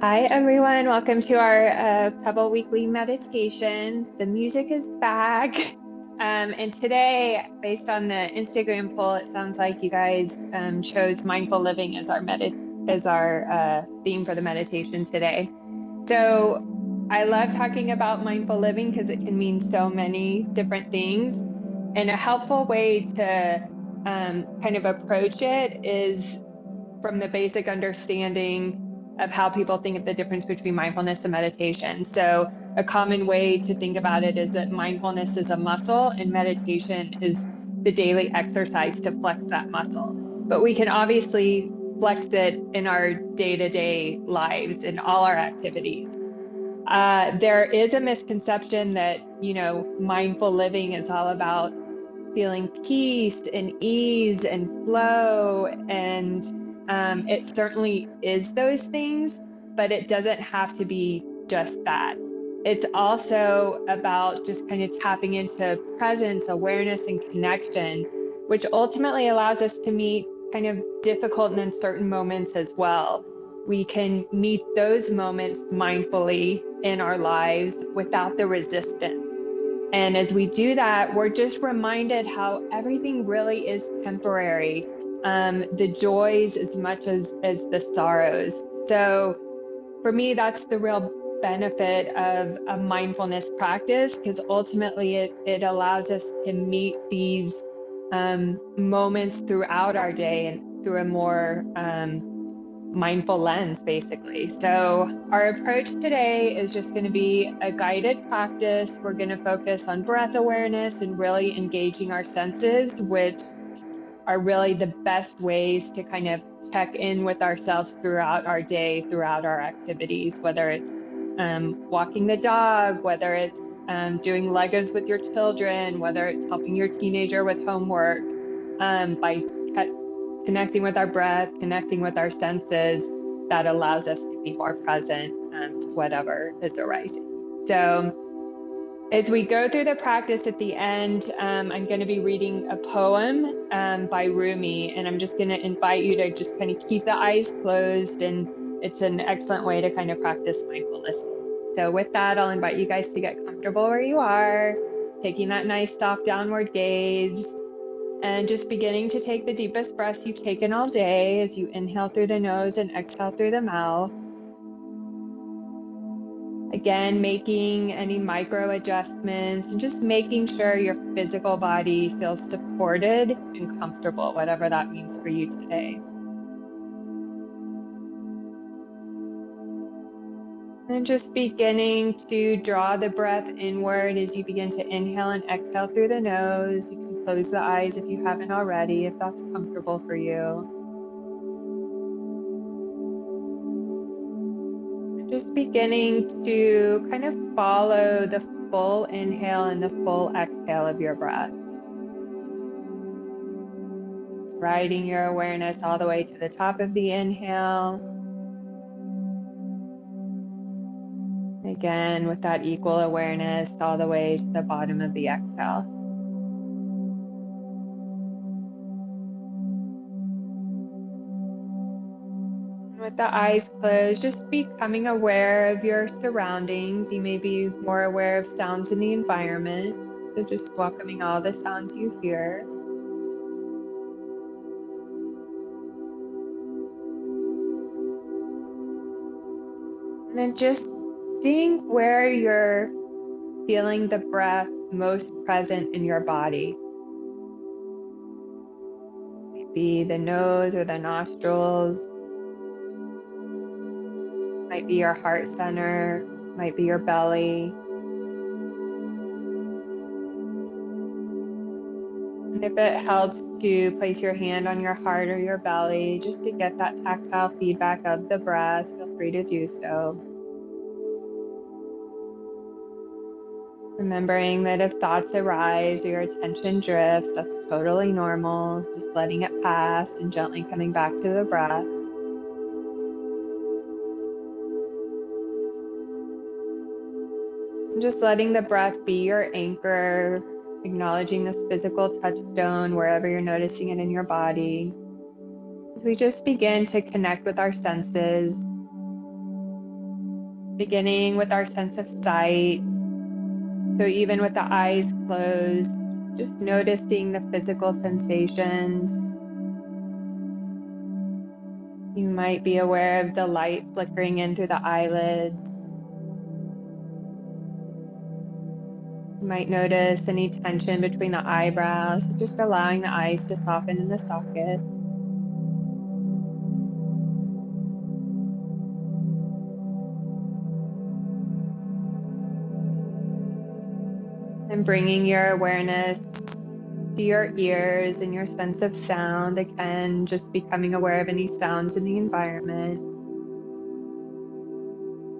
Hi, everyone. Welcome to our Pebbl weekly meditation. The music is back. And today, based on the Instagram poll, it sounds like you guys chose mindful living as our theme for the meditation today. So I love talking about mindful living because it can mean so many different things. And a helpful way to kind of approach it is from the basic understanding of how people think of the difference between mindfulness and meditation. So a common way to think about it is that mindfulness is a muscle and meditation is the daily exercise to flex that muscle. But we can obviously flex it in our day-to-day lives in all our activities. There is a misconception that, mindful living is all about feeling peace and ease and flow. And it certainly is those things, but it doesn't have to be just that. It's also about just kind of tapping into presence, awareness, and connection, which ultimately allows us to meet kind of difficult and uncertain moments as well. We can meet those moments mindfully in our lives without the resistance. And as we do that, we're just reminded how everything really is temporary, the joys as much as the sorrows. So for me, that's the real benefit of a mindfulness practice, because ultimately it allows us to meet these moments throughout our day and through a more mindful lens, basically. So our approach today is just going to be a guided practice. We're going to focus on breath awareness and really engaging our senses, which are really the best ways to kind of check in with ourselves throughout our day, throughout our activities, whether it's walking the dog, whether it's doing Legos with your children, whether it's helping your teenager with homework, by connecting with our breath, connecting with our senses, that allows us to be more present to whatever is arising. So as we go through the practice at the end, I'm going to be reading a poem by Rumi, and I'm just going to invite you to just kind of keep the eyes closed, and it's an excellent way to kind of practice mindfulness. So with that, I'll invite you guys to get comfortable where you are, taking that nice soft downward gaze, and just beginning to take the deepest breaths you've taken all day as you inhale through the nose and exhale through the mouth. Again, making any micro adjustments and just making sure your physical body feels supported and comfortable, whatever that means for you today. And just beginning to draw the breath inward as you begin to inhale and exhale through the nose. You can close the eyes if you haven't already, if that's comfortable for you. Just beginning to kind of follow the full inhale and the full exhale of your breath. Riding your awareness all the way to the top of the inhale. Again, with that equal awareness all the way to the bottom of the exhale. With the eyes closed, just becoming aware of your surroundings. You may be more aware of sounds in the environment. So just welcoming all the sounds you hear. And then just seeing where you're feeling the breath most present in your body. Maybe the nose or the nostrils. Might be your heart center, might be your belly. And if it helps to place your hand on your heart or your belly, just to get that tactile feedback of the breath, feel free to do so. Remembering that if thoughts arise or your attention drifts, that's totally normal. Just letting it pass and gently coming back to the breath. And just letting the breath be your anchor, acknowledging this physical touchstone wherever you're noticing it in your body. As we just begin to connect with our senses, beginning with our sense of sight. So even with the eyes closed, just noticing the physical sensations. You might be aware of the light flickering in through the eyelids. You might notice any tension between the eyebrows, just allowing the eyes to soften in the socket. And bringing your awareness to your ears and your sense of sound. Again, just becoming aware of any sounds in the environment.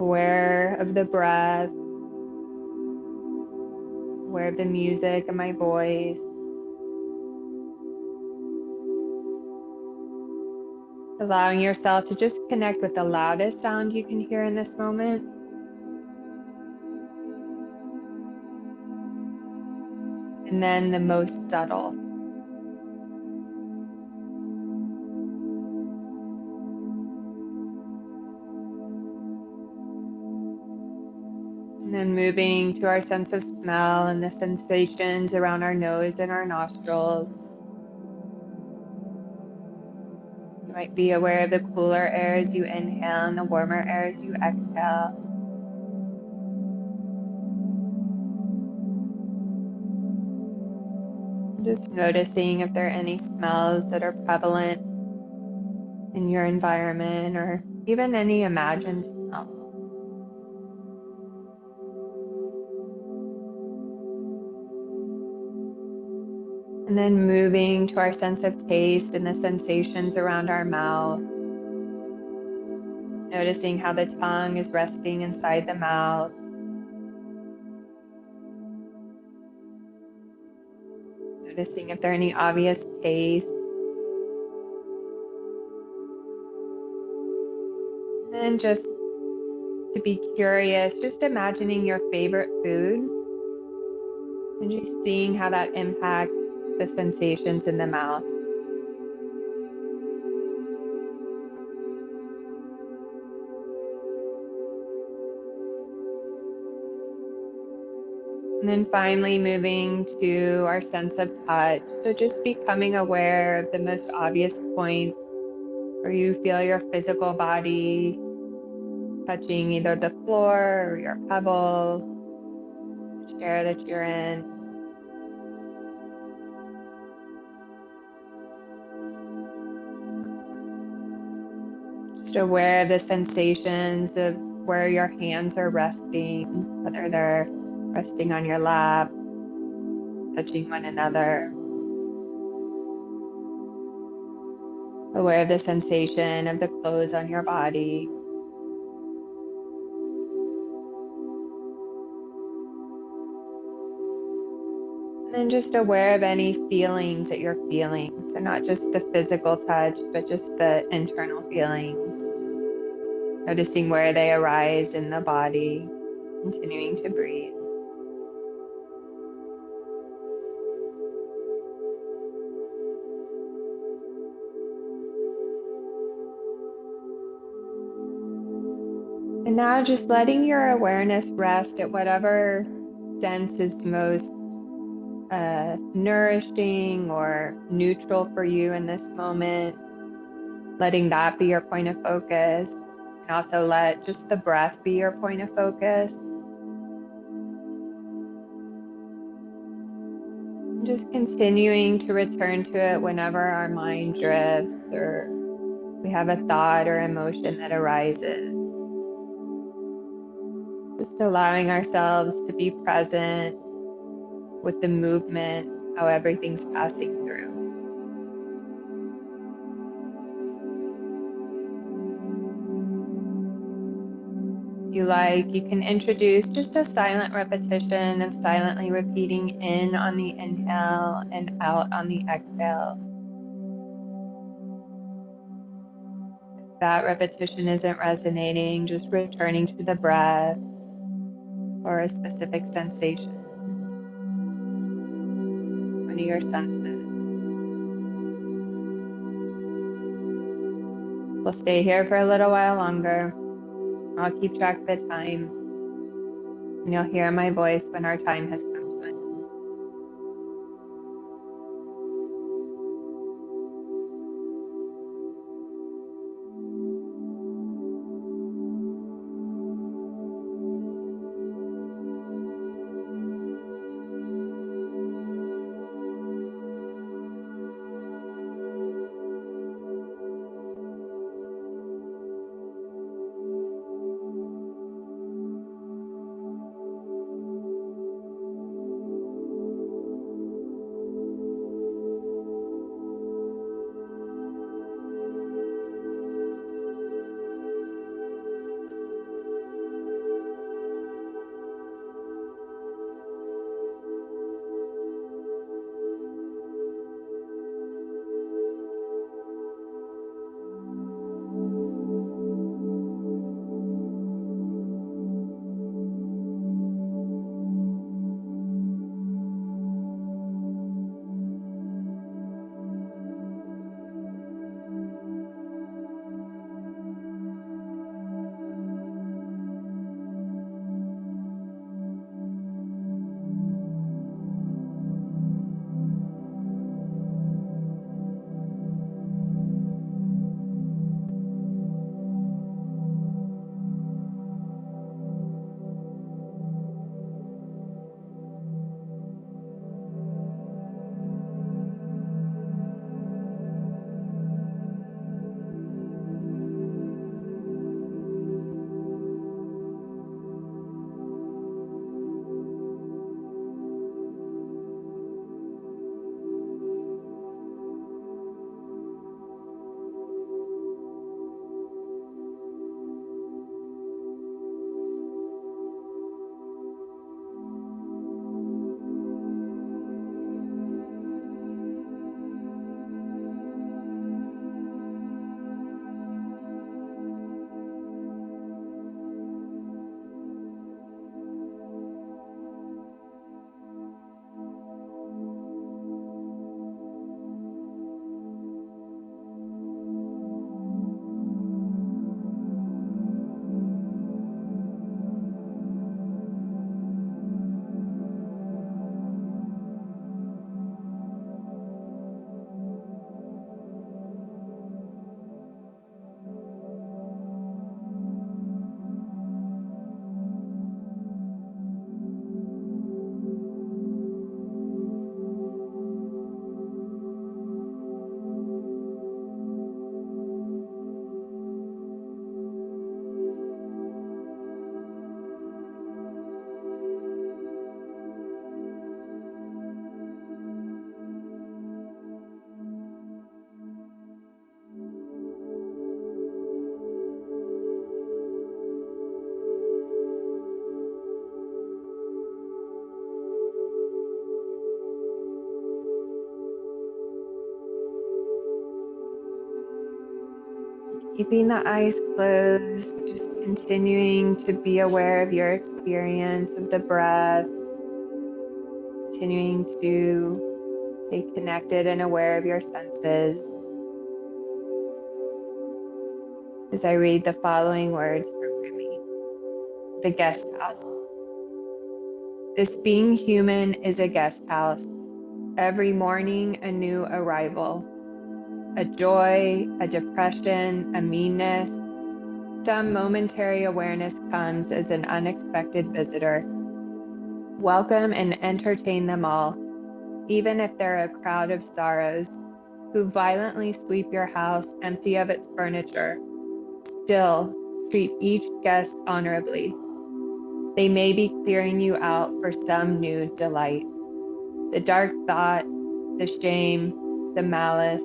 Aware of the breath. Aware of the music and my voice. Allowing yourself to just connect with the loudest sound you can hear in this moment. And then the most subtle. And then moving to our sense of smell and the sensations around our nose and our nostrils. You might be aware of the cooler air as you inhale and the warmer air as you exhale. Just noticing if there are any smells that are prevalent in your environment or even any imagined smells. And then moving to our sense of taste and the sensations around our mouth. Noticing how the tongue is resting inside the mouth. Noticing if there are any obvious tastes. And then just to be curious, just imagining your favorite food and just seeing how that impacts the sensations in the mouth. And then finally moving to our sense of touch. So just becoming aware of the most obvious points where you feel your physical body touching either the floor or your pebble, the chair that you're in. Just aware of the sensations of where your hands are resting, whether they're resting on your lap, touching one another. Aware of the sensation of the clothes on your body. And then just aware of any feelings that you're feeling. So not just the physical touch, but just the internal feelings. Noticing where they arise in the body, continuing to breathe. And now just letting your awareness rest at whatever sense is most nourishing or neutral for you in this moment. Letting that be your point of focus. And also let just the breath be your point of focus. And just continuing to return to it whenever our mind drifts or we have a thought or emotion that arises. Just allowing ourselves to be present with the movement, how everything's passing through. If you like, you can introduce just a silent repetition of silently repeating in on the inhale and out on the exhale. If that repetition isn't resonating, just returning to the breath or a specific sensation. One of your senses. We'll stay here for a little while longer. I'll keep track of the time, and you'll hear my voice when our time has come to an end. Keeping the eyes closed, just continuing to be aware of your experience of the breath, continuing to stay connected and aware of your senses. As I read the following words from Rumi, the guest house. This being human is a guest house. Every morning a new arrival, a joy, a depression, a meanness. Some momentary awareness comes as an unexpected visitor. Welcome and entertain them all, even if they're a crowd of sorrows who violently sweep your house empty of its furniture. Still, treat each guest honorably. They may be clearing you out for some new delight. The dark thought, the shame, the malice,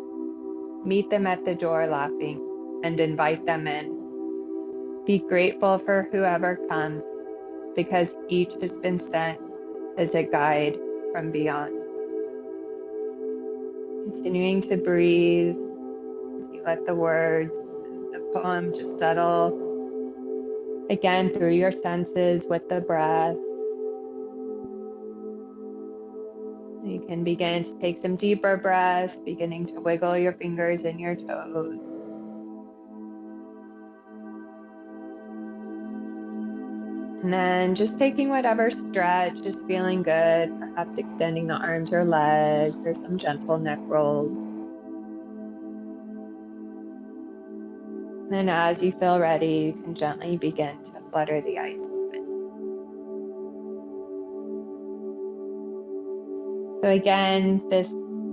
meet them at the door laughing and invite them in. Be grateful for whoever comes, because each has been sent as a guide from beyond. Continuing to breathe as you let the words, the poem just settle again through your senses with the breath. You can begin to take some deeper breaths, beginning to wiggle your fingers and your toes. And then just taking whatever stretch is feeling good, perhaps extending the arms or legs or some gentle neck rolls. And then as you feel ready, you can gently begin to flutter the eyes open. So again, this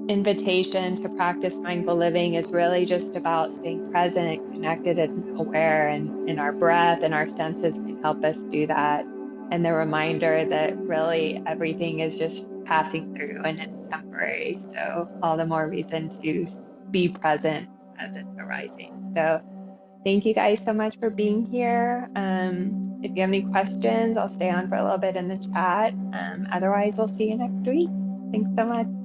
invitation to practice mindful living is really just about staying present, connected, and aware, and our breath and our senses can help us do that. And the reminder that really everything is just passing through and it's temporary. So all the more reason to be present as it's arising. So thank you guys so much for being here. If you have any questions, I'll stay on for a little bit in the chat. Otherwise, we'll see you next week. Thanks so much.